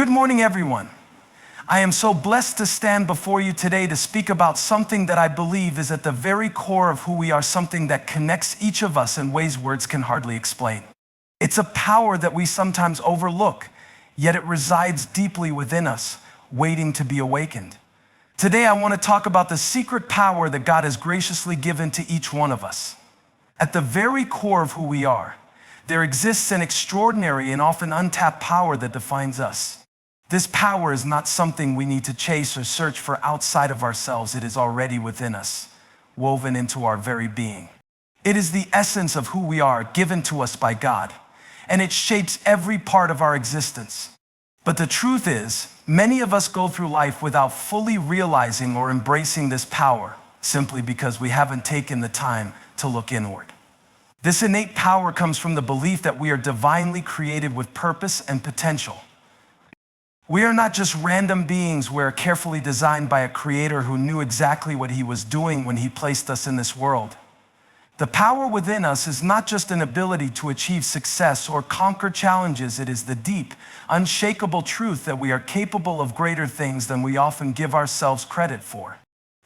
Good morning, everyone. I am so blessed to stand before you today to speak about something that I believe is at the very core of who we are, something that connects each of us in ways words can hardly explain. It's a power that we sometimes overlook, yet it resides deeply within us, waiting to be awakened. Today, I want to talk about the secret power that God has graciously given to each one of us. At the very core of who we are, there exists an extraordinary and often untapped power that defines us. This power is not something we need to chase or search for outside of ourselves. It is already within us, woven into our very being. It is the essence of who we are, given to us by God, and it shapes every part of our existence. But the truth is, many of us go through life without fully realizing or embracing this power, simply because we haven't taken the time to look inward. This innate power comes from the belief that we are divinely created with purpose and potential. We are not just random beings. We are carefully designed by a creator who knew exactly what he was doing when he placed us in this world. The power within us is not just an ability to achieve success or conquer challenges. It is the deep, unshakable truth that we are capable of greater things than we often give ourselves credit for.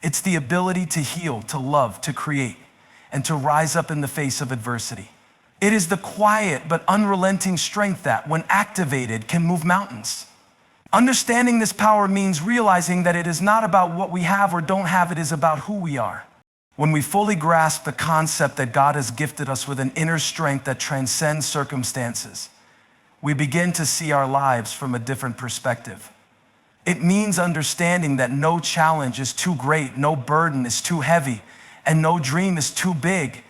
It's the ability to heal, to love, to create, and to rise up in the face of adversity. It is the quiet but unrelenting strength that, when activated, can move mountains. Understanding this power means realizing that it is not about what we have or don't have. It is about who we are. When we fully grasp the concept that God has gifted us with an inner strength that transcends circumstances, we begin to see our lives from a different perspective. It means understanding that no challenge is too great, no burden is too heavy, and no dream is too big,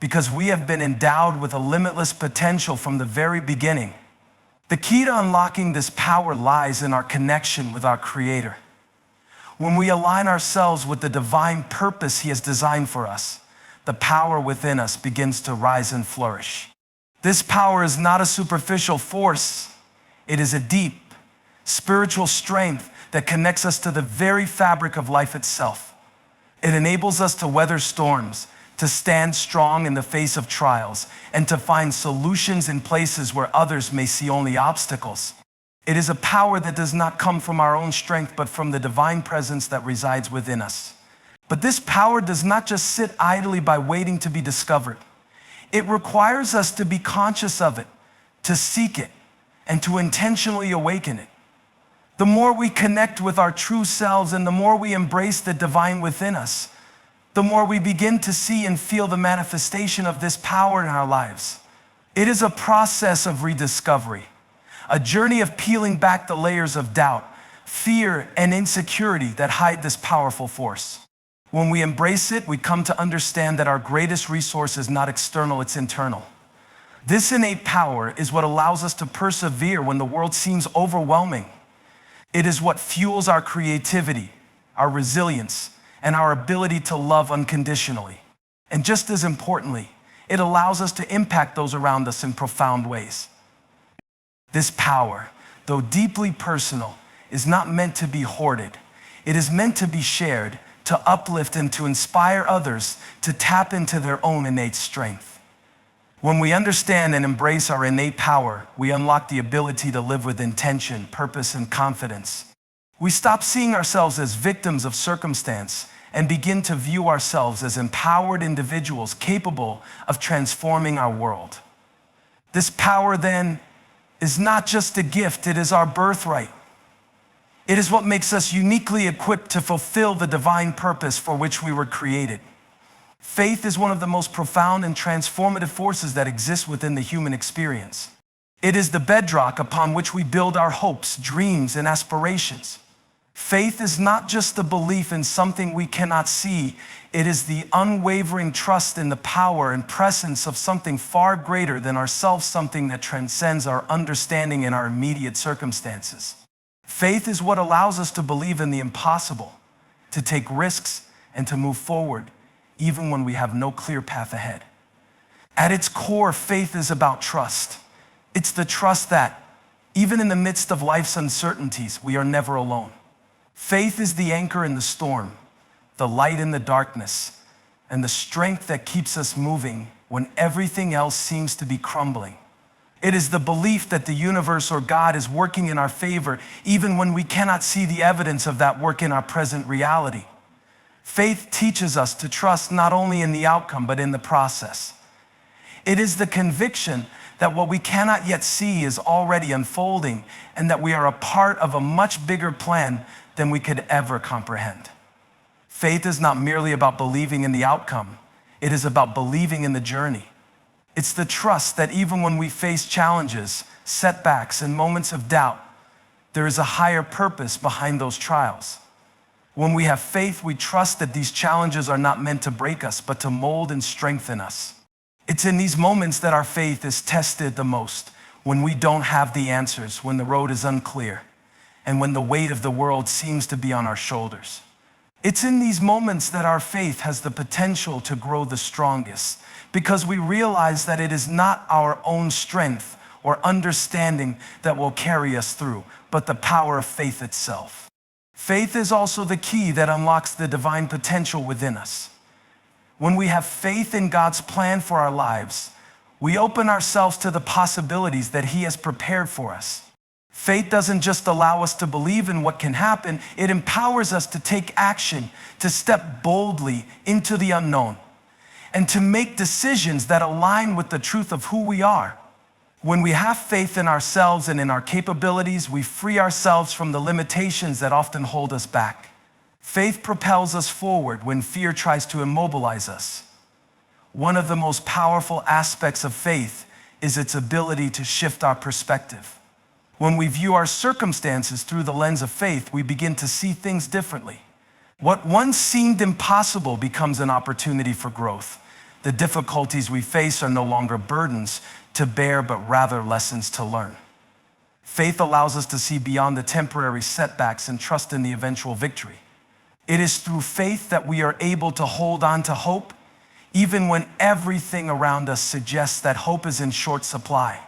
because we have been endowed with a limitless potential from the very beginning. The key to unlocking this power lies in our connection with our Creator. When we align ourselves with the divine purpose He has designed for us, the power within us begins to rise and flourish. This power is not a superficial force. It is a deep, spiritual strength that connects us to the very fabric of life itself. It enables us to weather storms, to stand strong in the face of trials, and to find solutions in places where others may see only obstacles. It is a power that does not come from our own strength, but from the divine presence that resides within us. But this power does not just sit idly by waiting to be discovered. It requires us to be conscious of it, to seek it, and to intentionally awaken it. The more we connect with our true selves and the more we embrace the divine within us, the more we begin to see and feel the manifestation of this power in our lives. It is a process of rediscovery, a journey of peeling back the layers of doubt, fear, and insecurity that hide this powerful force. When we embrace it, we come to understand that our greatest resource is not external, it's internal. This innate power is what allows us to persevere when the world seems overwhelming. It is what fuels our creativity, our resilience, and our ability to love unconditionally. And just as importantly, it allows us to impact those around us in profound ways. This power, though deeply personal, is not meant to be hoarded. It is meant to be shared, to uplift and to inspire others to tap into their own innate strength. When we understand and embrace our innate power, we unlock the ability to live with intention, purpose, and confidence. We stop seeing ourselves as victims of circumstance and begin to view ourselves as empowered individuals capable of transforming our world. This power, then, is not just a gift, it is our birthright. It is what makes us uniquely equipped to fulfill the divine purpose for which we were created. Faith is one of the most profound and transformative forces that exist within the human experience. It is the bedrock upon which we build our hopes, dreams, and aspirations. Faith is not just the belief in something we cannot see. It is the unwavering trust in the power and presence of something far greater than ourselves, something that transcends our understanding and our immediate circumstances. Faith is what allows us to believe in the impossible, to take risks, and to move forward, even when we have no clear path ahead. At its core, faith is about trust. It's the trust that, even in the midst of life's uncertainties, we are never alone. Faith is the anchor in the storm, the light in the darkness, and the strength that keeps us moving when everything else seems to be crumbling. It is the belief that the universe or God is working in our favor, even when we cannot see the evidence of that work in our present reality. Faith teaches us to trust not only in the outcome, but in the process. It is the conviction that what we cannot yet see is already unfolding, and that we are a part of a much bigger plan than we could ever comprehend. Faith is not merely about believing in the outcome. It is about believing in the journey. It's the trust that even when we face challenges, setbacks, and moments of doubt, there is a higher purpose behind those trials. When we have faith, we trust that these challenges are not meant to break us, but to mold and strengthen us. It's in these moments that our faith is tested the most, when we don't have the answers, when the road is unclear, and when the weight of the world seems to be on our shoulders. It's in these moments that our faith has the potential to grow the strongest, because we realize that it is not our own strength or understanding that will carry us through, but the power of faith itself. Faith is also the key that unlocks the divine potential within us. When we have faith in God's plan for our lives, we open ourselves to the possibilities that He has prepared for us. Faith doesn't just allow us to believe in what can happen, it empowers us to take action, to step boldly into the unknown, and to make decisions that align with the truth of who we are. When we have faith in ourselves and in our capabilities, we free ourselves from the limitations that often hold us back. Faith propels us forward when fear tries to immobilize us. One of the most powerful aspects of faith is its ability to shift our perspective. When we view our circumstances through the lens of faith, we begin to see things differently. What once seemed impossible becomes an opportunity for growth. The difficulties we face are no longer burdens to bear, but rather lessons to learn. Faith allows us to see beyond the temporary setbacks and trust in the eventual victory. It is through faith that we are able to hold on to hope, even when everything around us suggests that hope is in short supply.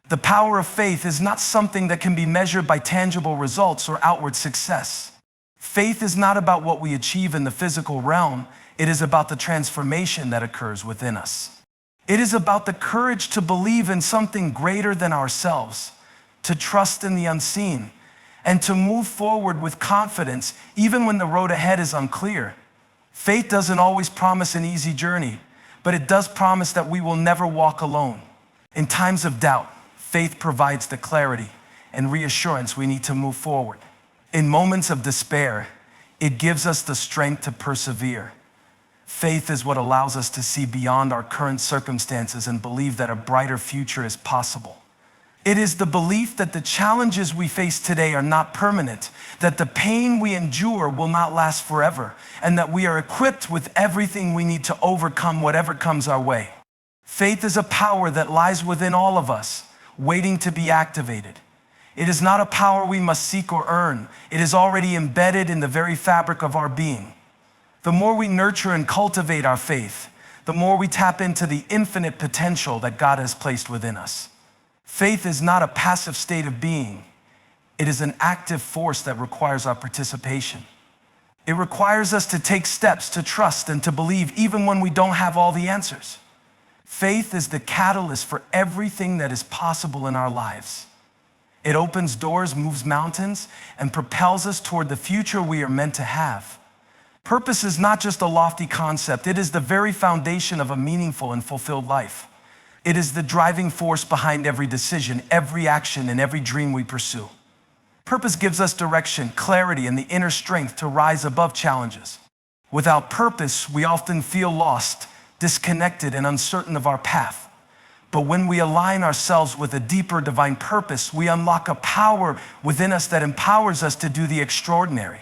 The power of faith is not something that can be measured by tangible results or outward success. Faith is not about what we achieve in the physical realm. It is about the transformation that occurs within us. It is about the courage to believe in something greater than ourselves, to trust in the unseen, and to move forward with confidence even when the road ahead is unclear. Faith doesn't always promise an easy journey, but it does promise that we will never walk alone. In times of doubt, faith provides the clarity and reassurance we need to move forward. In moments of despair, it gives us the strength to persevere. Faith is what allows us to see beyond our current circumstances and believe that a brighter future is possible. It is the belief that the challenges we face today are not permanent, that the pain we endure will not last forever, and that we are equipped with everything we need to overcome whatever comes our way. Faith is a power that lies within all of us, waiting to be activated. It is not a power we must seek or earn. It is already embedded in the very fabric of our being. The more we nurture and cultivate our faith, the more we tap into the infinite potential that God has placed within us. Faith is not a passive state of being. It is an active force that requires our participation. It requires us to take steps to trust and to believe even when we don't have all the answers. Faith is the catalyst for everything that is possible in our lives. It opens doors, moves mountains, and propels us toward the future we are meant to have. Purpose is not just a lofty concept. It is the very foundation of a meaningful and fulfilled life. It is the driving force behind every decision, every action, and every dream we pursue. Purpose gives us direction, clarity, and the inner strength to rise above challenges. Without purpose, we often feel lost, disconnected, and uncertain of our path. But when we align ourselves with a deeper divine purpose, we unlock a power within us that empowers us to do the extraordinary.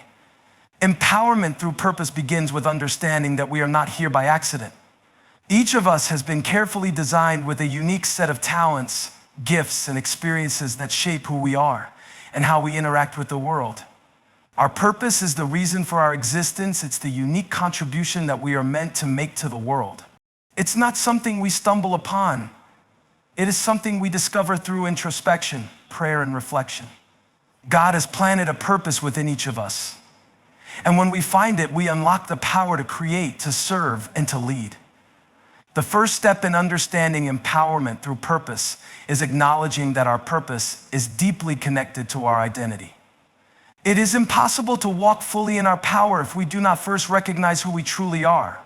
Empowerment through purpose begins with understanding that we are not here by accident. Each of us has been carefully designed with a unique set of talents, gifts, and experiences that shape who we are and how we interact with the world. Our purpose is the reason for our existence. It's the unique contribution that we are meant to make to the world. It's not something we stumble upon. It is something we discover through introspection, prayer, and reflection. God has planted a purpose within each of us. And when we find it, we unlock the power to create, to serve, and to lead. The first step in understanding empowerment through purpose is acknowledging that our purpose is deeply connected to our identity. It is impossible to walk fully in our power if we do not first recognize who we truly are.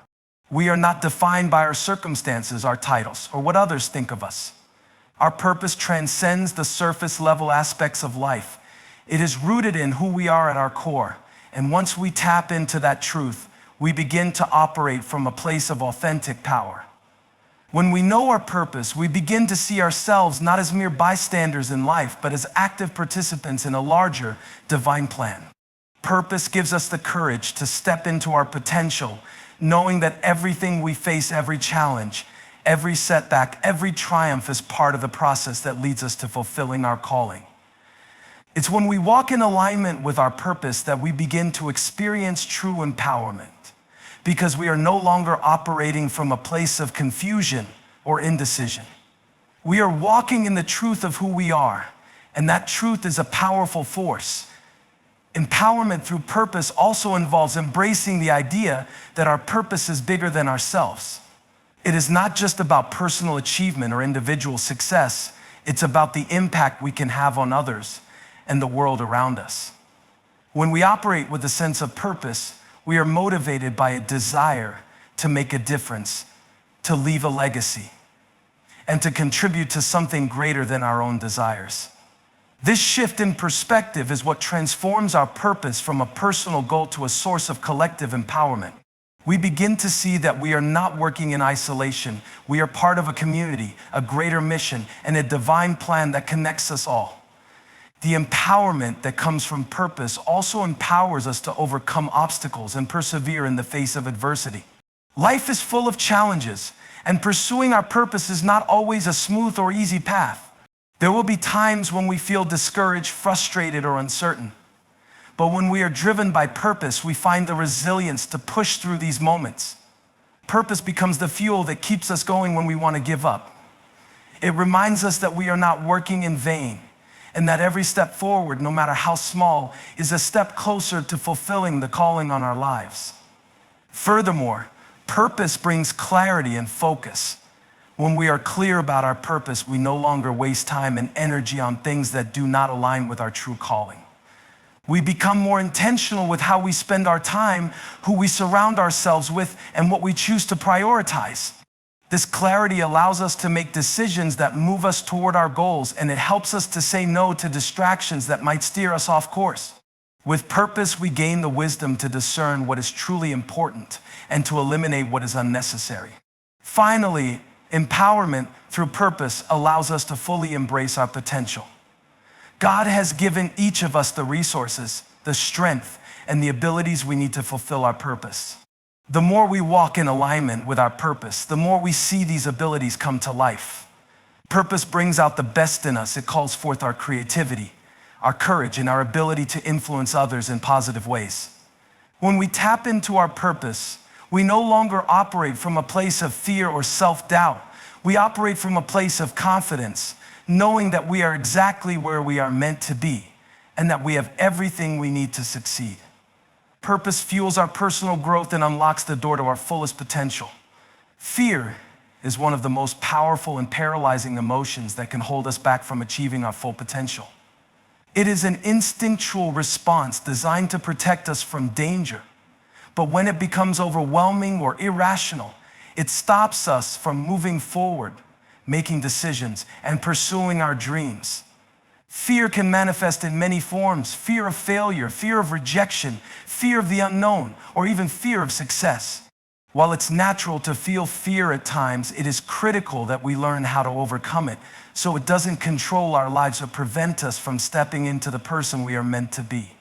We are not defined by our circumstances, our titles, or what others think of us. Our purpose transcends the surface level aspects of life. It is rooted in who we are at our core. And once we tap into that truth, we begin to operate from a place of authentic power. When we know our purpose, we begin to see ourselves not as mere bystanders in life, but as active participants in a larger divine plan. Purpose gives us the courage to step into our potential, knowing that everything we face, every challenge, every setback, every triumph is part of the process that leads us to fulfilling our calling. It's when we walk in alignment with our purpose that we begin to experience true empowerment, because we are no longer operating from a place of confusion or indecision. We are walking in the truth of who we are, and that truth is a powerful force. Empowerment through purpose also involves embracing the idea that our purpose is bigger than ourselves. It is not just about personal achievement or individual success. It's about the impact we can have on others and the world around us. When we operate with a sense of purpose, we are motivated by a desire to make a difference, to leave a legacy, and to contribute to something greater than our own desires. This shift in perspective is what transforms our purpose from a personal goal to a source of collective empowerment. We begin to see that we are not working in isolation. We are part of a community, a greater mission, and a divine plan that connects us all. The empowerment that comes from purpose also empowers us to overcome obstacles and persevere in the face of adversity. Life is full of challenges, and pursuing our purpose is not always a smooth or easy path. There will be times when we feel discouraged, frustrated, or uncertain. But when we are driven by purpose, we find the resilience to push through these moments. Purpose becomes the fuel that keeps us going when we want to give up. It reminds us that we are not working in vain, and that every step forward, no matter how small, is a step closer to fulfilling the calling on our lives. Furthermore, purpose brings clarity and focus. When we are clear about our purpose, we no longer waste time and energy on things that do not align with our true calling. We become more intentional with how we spend our time, who we surround ourselves with, and what we choose to prioritize. This clarity allows us to make decisions that move us toward our goals, and it helps us to say no to distractions that might steer us off course. With purpose, we gain the wisdom to discern what is truly important and to eliminate what is unnecessary. Finally, empowerment through purpose allows us to fully embrace our potential. God has given each of us the resources, the strength, and the abilities we need to fulfill our purpose. The more we walk in alignment with our purpose, the more we see these abilities come to life. Purpose brings out the best in us. It calls forth our creativity, our courage, and our ability to influence others in positive ways. When we tap into our purpose, we no longer operate from a place of fear or self-doubt. We operate from a place of confidence, knowing that we are exactly where we are meant to be and that we have everything we need to succeed. Purpose fuels our personal growth and unlocks the door to our fullest potential. Fear is one of the most powerful and paralyzing emotions that can hold us back from achieving our full potential. It is an instinctual response designed to protect us from danger. But when it becomes overwhelming or irrational, it stops us from moving forward, making decisions, and pursuing our dreams. Fear can manifest in many forms: fear of failure, fear of rejection, fear of the unknown, or even fear of success. While it's natural to feel fear at times, it is critical that we learn how to overcome it so it doesn't control our lives or prevent us from stepping into the person we are meant to be.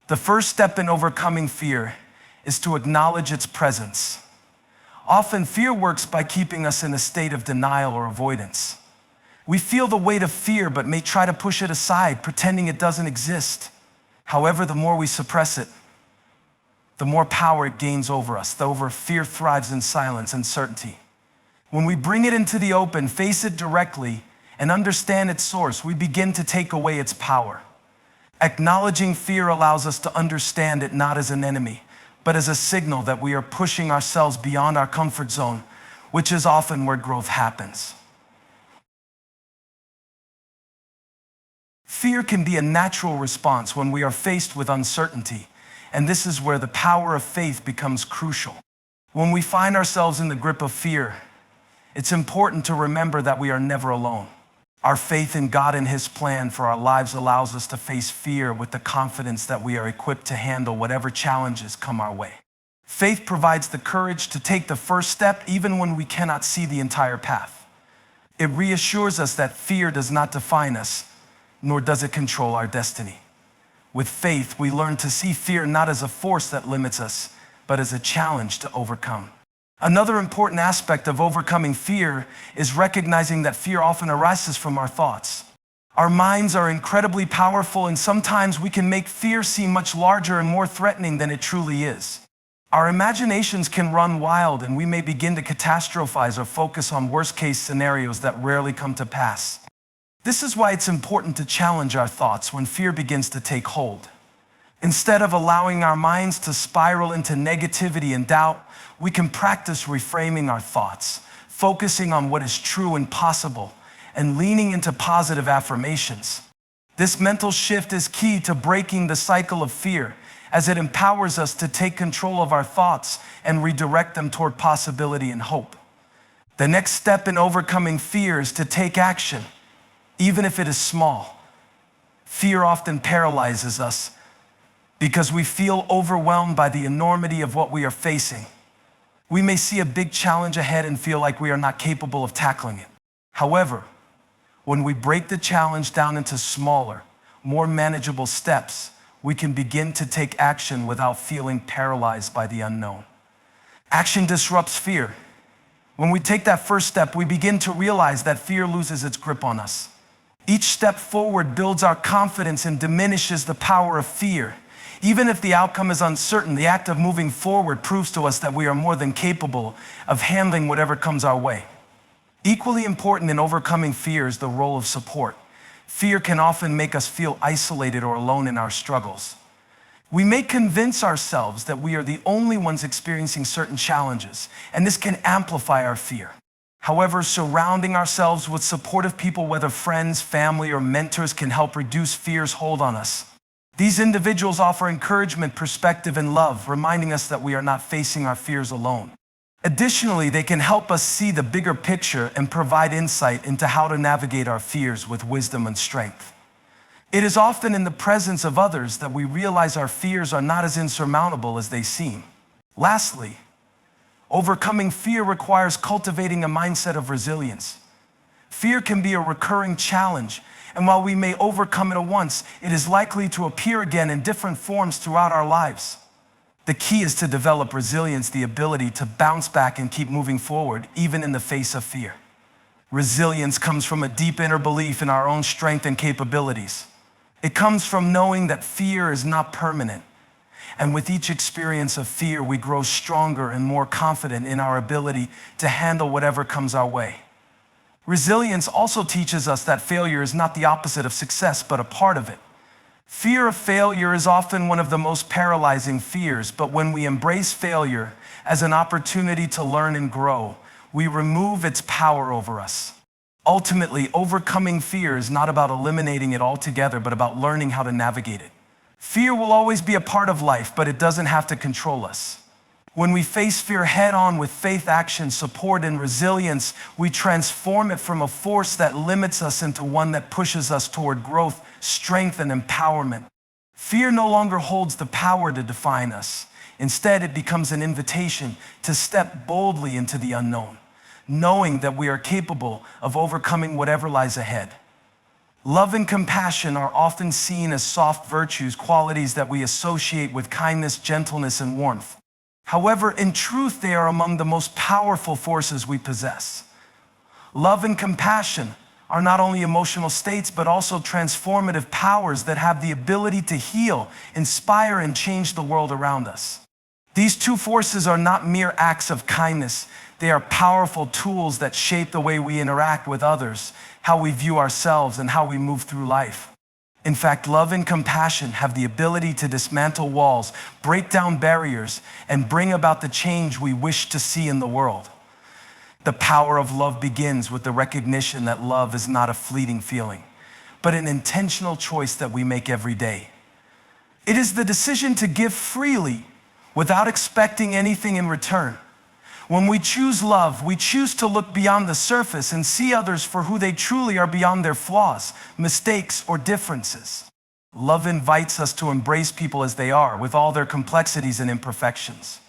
The first step in overcoming fear is to acknowledge its presence. Often, fear works by keeping us in a state of denial or avoidance. We feel the weight of fear, but may try to push it aside, pretending it doesn't exist. However, the more we suppress it, the more power it gains over us. Fear thrives in silence and certainty. When we bring it into the open, face it directly, and understand its source, we begin to take away its power. Acknowledging fear allows us to understand it not as an enemy, but as a signal that we are pushing ourselves beyond our comfort zone. which is often where growth happens. Fear can be a natural response when we are faced with uncertainty, and this is where the power of faith becomes crucial. When we find ourselves in the grip of fear, it's important to remember that we are never alone. Our faith in God and His plan for our lives allows us to face fear with the confidence that we are equipped to handle whatever challenges come our way. Faith provides the courage to take the first step even when we cannot see the entire path. It reassures us that fear does not define us, nor does it control our destiny. With faith, we learn to see fear not as a force that limits us, but as a challenge to overcome. Another important aspect of overcoming fear is recognizing that fear often arises from our thoughts. Our minds are incredibly powerful, and sometimes we can make fear seem much larger and more threatening than it truly is. Our imaginations can run wild, and we may begin to catastrophize or focus on worst-case scenarios that rarely come to pass. This is why it's important to challenge our thoughts when fear begins to take hold. Instead of allowing our minds to spiral into negativity and doubt, we can practice reframing our thoughts, focusing on what is true and possible, and leaning into positive affirmations. This mental shift is key to breaking the cycle of fear, as it empowers us to take control of our thoughts and redirect them toward possibility and hope. The next step in overcoming fear is to take action, even if it is small. Fear often paralyzes us because we feel overwhelmed by the enormity of what we are facing. We may see a big challenge ahead and feel like we are not capable of tackling it. However, when we break the challenge down into smaller, more manageable steps, we can begin to take action without feeling paralyzed by the unknown. Action disrupts fear. When we take that first step, we begin to realize that fear loses its grip on us. Each step forward builds our confidence and diminishes the power of fear. Even if the outcome is uncertain, the act of moving forward proves to us that we are more than capable of handling whatever comes our way. Equally important in overcoming fear is the role of support. Fear can often make us feel isolated or alone in our struggles. We may convince ourselves that we are the only ones experiencing certain challenges, and this can amplify our fear. However, surrounding ourselves with supportive people, whether friends, family, or mentors, can help reduce fear's hold on us. These individuals offer encouragement, perspective, and love, reminding us that we are not facing our fears alone. Additionally, they can help us see the bigger picture and provide insight into how to navigate our fears with wisdom and strength. It is often in the presence of others that we realize our fears are not as insurmountable as they seem. Lastly, overcoming fear requires cultivating a mindset of resilience. Fear can be a recurring challenge, and while we may overcome it once, it is likely to appear again in different forms throughout our lives. The key is to develop resilience, the ability to bounce back and keep moving forward, even in the face of fear. Resilience comes from a deep inner belief in our own strength and capabilities. It comes from knowing that fear is not permanent. And with each experience of fear, we grow stronger and more confident in our ability to handle whatever comes our way. Resilience also teaches us that failure is not the opposite of success, but a part of it. Fear of failure is often one of the most paralyzing fears, but when we embrace failure as an opportunity to learn and grow, we remove its power over us. Ultimately, overcoming fear is not about eliminating it altogether, but about learning how to navigate it. Fear will always be a part of life, but it doesn't have to control us. When we face fear head-on with faith, action, support, and resilience, we transform it from a force that limits us into one that pushes us toward growth, strength, and empowerment. Fear no longer holds the power to define us. Instead, it becomes an invitation to step boldly into the unknown, knowing that we are capable of overcoming whatever lies ahead. Love and compassion are often seen as soft virtues, qualities that we associate with kindness, gentleness, and warmth. However, in truth, they are among the most powerful forces we possess. Love and compassion are not only emotional states, but also transformative powers that have the ability to heal, inspire, and change the world around us. These two forces are not mere acts of kindness. They are powerful tools that shape the way we interact with others, how we view ourselves, and how we move through life. In fact, love and compassion have the ability to dismantle walls, break down barriers, and bring about the change we wish to see in the world. The power of love begins with the recognition that love is not a fleeting feeling, but an intentional choice that we make every day. It is the decision to give freely without expecting anything in return. When we choose love, we choose to look beyond the surface and see others for who they truly are beyond their flaws, mistakes, or differences. Love invites us to embrace people as they are, with all their complexities and imperfections.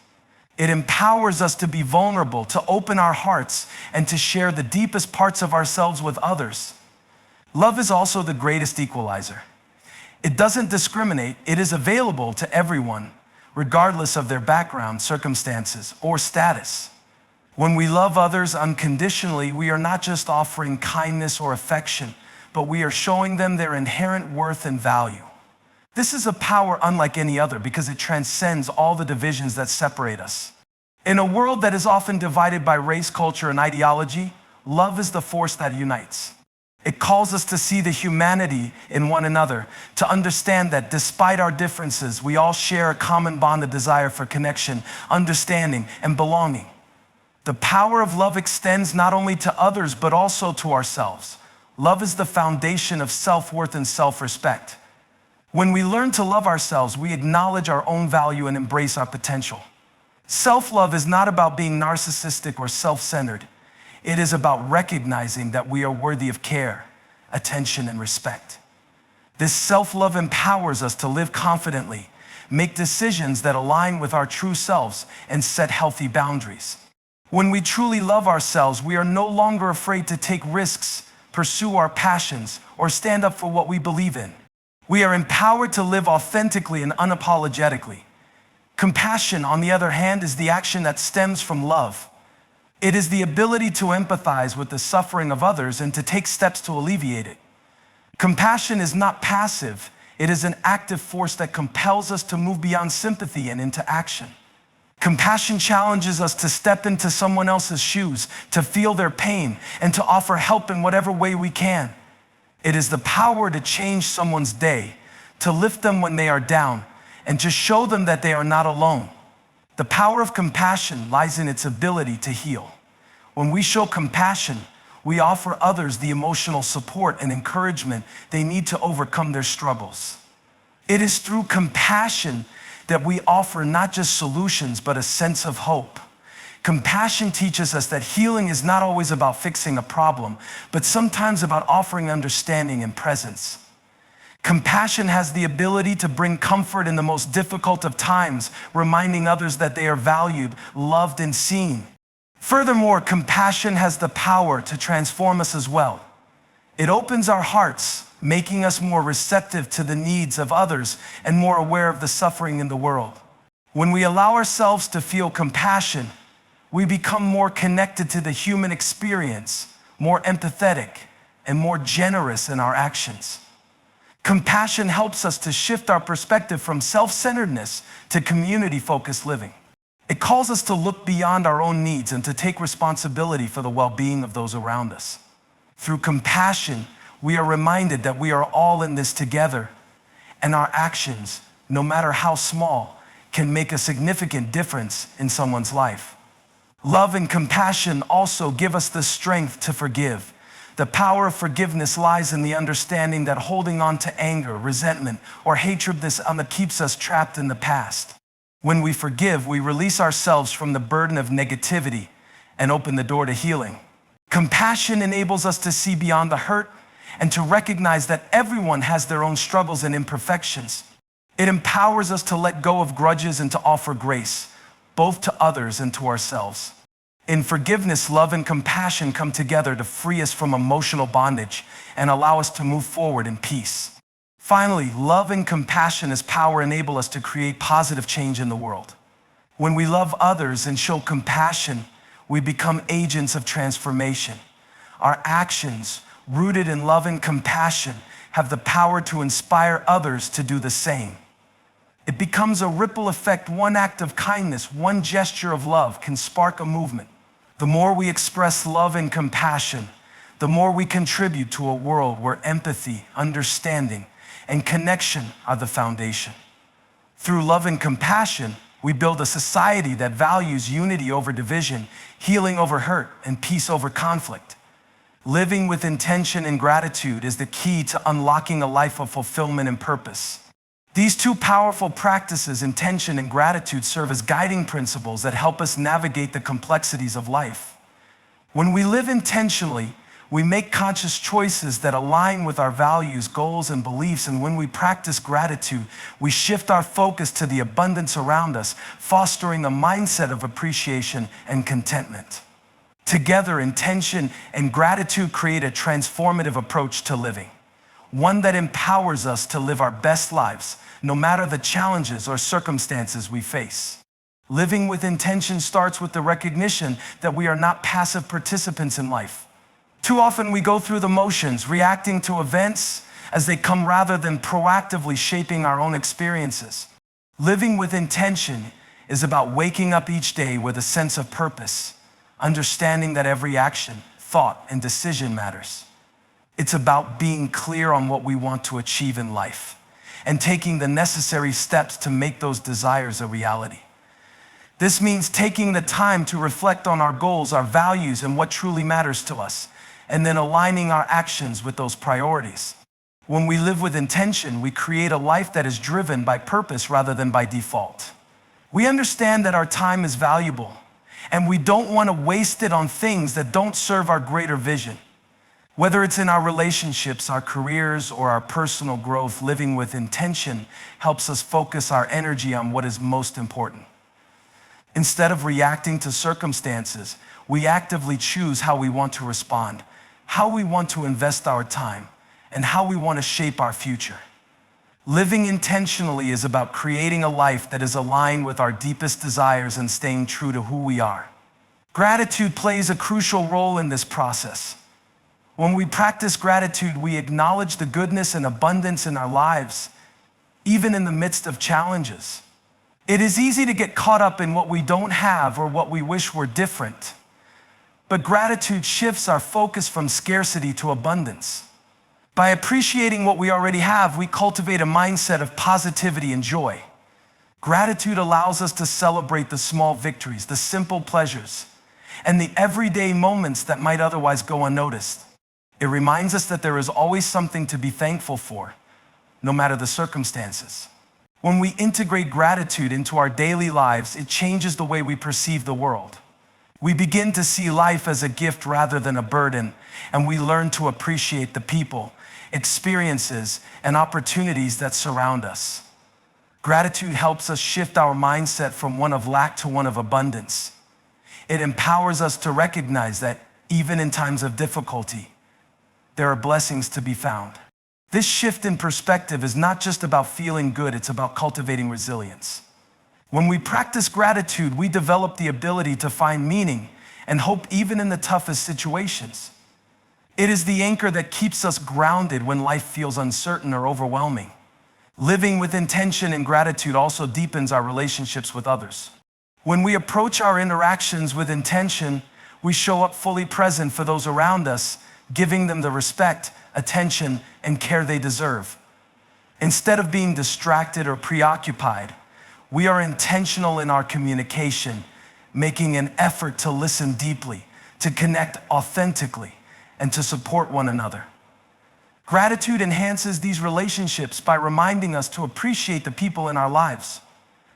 It empowers us to be vulnerable, to open our hearts, and to share the deepest parts of ourselves with others. Love is also the greatest equalizer. It doesn't discriminate. It is available to everyone, regardless of their background, circumstances, or status. When we love others unconditionally, we are not just offering kindness or affection, but we are showing them their inherent worth and value. This is a power unlike any other because it transcends all the divisions that separate us. In a world that is often divided by race, culture, and ideology, love is the force that unites. It calls us to see the humanity in one another, to understand that despite our differences, we all share a common bond of desire for connection, understanding, and belonging. The power of love extends not only to others, but also to ourselves. Love is the foundation of self-worth and self-respect. When we learn to love ourselves, we acknowledge our own value and embrace our potential. Self-love is not about being narcissistic or self-centered. It is about recognizing that we are worthy of care, attention, and respect. This self-love empowers us to live confidently, make decisions that align with our true selves, and set healthy boundaries. When we truly love ourselves, we are no longer afraid to take risks, pursue our passions, or stand up for what we believe in. We are empowered to live authentically and unapologetically. Compassion, on the other hand, is the action that stems from love. It is the ability to empathize with the suffering of others and to take steps to alleviate it. Compassion is not passive. It is an active force that compels us to move beyond sympathy and into action. Compassion challenges us to step into someone else's shoes, to feel their pain, and to offer help in whatever way we can. It is the power to change someone's day, to lift them when they are down, and to show them that they are not alone. The power of compassion lies in its ability to heal. When we show compassion, we offer others the emotional support and encouragement they need to overcome their struggles. It is through compassion that we offer not just solutions, but a sense of hope. Compassion teaches us that healing is not always about fixing a problem, but sometimes about offering understanding and presence. Compassion has the ability to bring comfort in the most difficult of times, reminding others that they are valued, loved, and seen. Furthermore, compassion has the power to transform us as well. It opens our hearts, making us more receptive to the needs of others and more aware of the suffering in the world. When we allow ourselves to feel compassion, we become more connected to the human experience, more empathetic, and more generous in our actions. Compassion helps us to shift our perspective from self-centeredness to community-focused living. It calls us to look beyond our own needs and to take responsibility for the well-being of those around us. Through compassion, we are reminded that we are all in this together, and our actions, no matter how small, can make a significant difference in someone's life. Love and compassion also give us the strength to forgive. The power of forgiveness lies in the understanding that holding on to anger, resentment, or hatred keeps us trapped in the past. When we forgive, we release ourselves from the burden of negativity and open the door to healing. Compassion enables us to see beyond the hurt and to recognize that everyone has their own struggles and imperfections. It empowers us to let go of grudges and to offer grace, both to others and to ourselves. In forgiveness, love and compassion come together to free us from emotional bondage and allow us to move forward in peace. Finally, love and compassion as power enable us to create positive change in the world. When we love others and show compassion, we become agents of transformation. Our actions, rooted in love and compassion, have the power to inspire others to do the same. It becomes a ripple effect. One act of kindness, one gesture of love can spark a movement. The more we express love and compassion, the more we contribute to a world where empathy, understanding, and connection are the foundation. Through love and compassion, We build a society that values unity over division, healing over hurt, and peace over conflict. Living with intention and gratitude is the key to unlocking a life of fulfillment and purpose. These two powerful practices, intention and gratitude, serve as guiding principles that help us navigate the complexities of life. When we live intentionally, we make conscious choices that align with our values, goals, and beliefs, and when we practice gratitude, we shift our focus to the abundance around us, fostering a mindset of appreciation and contentment. Together, intention and gratitude create a transformative approach to living, one that empowers us to live our best lives, no matter the challenges or circumstances we face. Living with intention starts with the recognition that we are not passive participants in life. Too often we go through the motions, reacting to events as they come rather than proactively shaping our own experiences. Living with intention is about waking up each day with a sense of purpose, understanding that every action, thought, and decision matters. It's about being clear on what we want to achieve in life and taking the necessary steps to make those desires a reality. This means taking the time to reflect on our goals, our values, and what truly matters to us, and then aligning our actions with those priorities. When we live with intention, we create a life that is driven by purpose rather than by default. We understand that our time is valuable, and we don't want to waste it on things that don't serve our greater vision. Whether it's in our relationships, our careers, or our personal growth, living with intention helps us focus our energy on what is most important. Instead of reacting to circumstances, we actively choose how we want to respond, how we want to invest our time, and how we want to shape our future. Living intentionally is about creating a life that is aligned with our deepest desires and staying true to who we are. Gratitude plays a crucial role in this process. When we practice gratitude, we acknowledge the goodness and abundance in our lives, even in the midst of challenges. It is easy to get caught up in what we don't have or what we wish were different. But gratitude shifts our focus from scarcity to abundance. By appreciating what we already have, we cultivate a mindset of positivity and joy. Gratitude allows us to celebrate the small victories, the simple pleasures, and the everyday moments that might otherwise go unnoticed. It reminds us that there is always something to be thankful for, no matter the circumstances. When we integrate gratitude into our daily lives, it changes the way we perceive the world. We begin to see life as a gift rather than a burden, and we learn to appreciate the people, experiences, and opportunities that surround us. Gratitude helps us shift our mindset from one of lack to one of abundance. It empowers us to recognize that even in times of difficulty, there are blessings to be found. This shift in perspective is not just about feeling good, it's about cultivating resilience. When we practice gratitude, we develop the ability to find meaning and hope even in the toughest situations. It is the anchor that keeps us grounded when life feels uncertain or overwhelming. Living with intention and gratitude also deepens our relationships with others. When we approach our interactions with intention, we show up fully present for those around us, giving them the respect, attention, and care they deserve. Instead of being distracted or preoccupied, we are intentional in our communication, making an effort to listen deeply, to connect authentically, and to support one another. Gratitude enhances these relationships by reminding us to appreciate the people in our lives.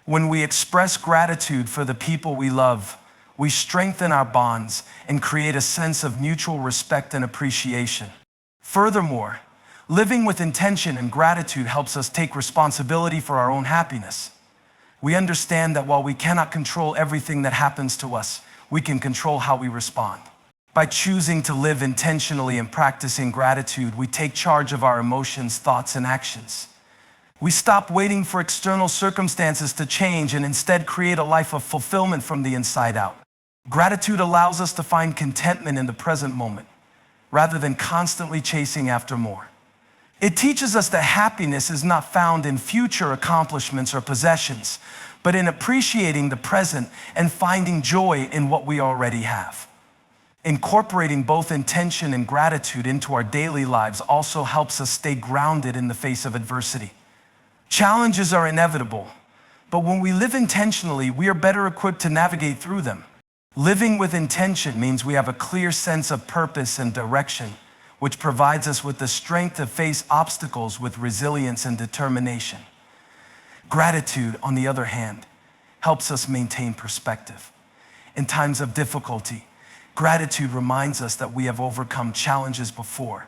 When we express gratitude for the people we love, we strengthen our bonds and create a sense of mutual respect and appreciation. Furthermore, living with intention and gratitude helps us take responsibility for our own happiness. We understand that while we cannot control everything that happens to us, we can control how we respond. By choosing to live intentionally and practicing gratitude, we take charge of our emotions, thoughts, and actions. We stop waiting for external circumstances to change and instead create a life of fulfillment from the inside out. Gratitude allows us to find contentment in the present moment, rather than constantly chasing after more. It teaches us that happiness is not found in future accomplishments or possessions, but in appreciating the present and finding joy in what we already have. Incorporating both intention and gratitude into our daily lives also helps us stay grounded in the face of adversity. Challenges are inevitable, But when we live intentionally, we are better equipped to navigate through them. Living with intention means we have a clear sense of purpose and direction, which provides us with the strength to face obstacles with resilience and determination. Gratitude, on the other hand, helps us maintain perspective. In times of difficulty, gratitude reminds us that we have overcome challenges before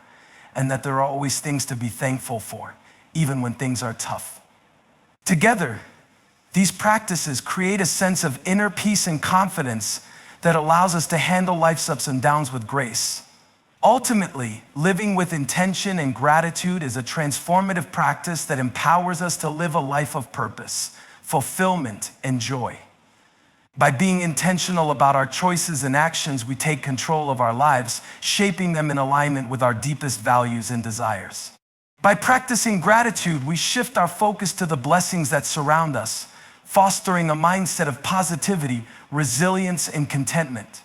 and that there are always things to be thankful for, even when things are tough. Together, these practices create a sense of inner peace and confidence that allows us to handle life's ups and downs with grace. Ultimately, living with intention and gratitude is a transformative practice that empowers us to live a life of purpose, fulfillment, and joy. By being intentional about our choices and actions, we take control of our lives, shaping them in alignment with our deepest values and desires. By practicing gratitude, we shift our focus to the blessings that surround us, fostering a mindset of positivity, resilience, and contentment.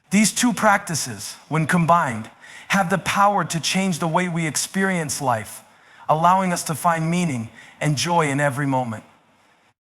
These two practices, when combined, have the power to change the way we experience life, allowing us to find meaning and joy in every moment.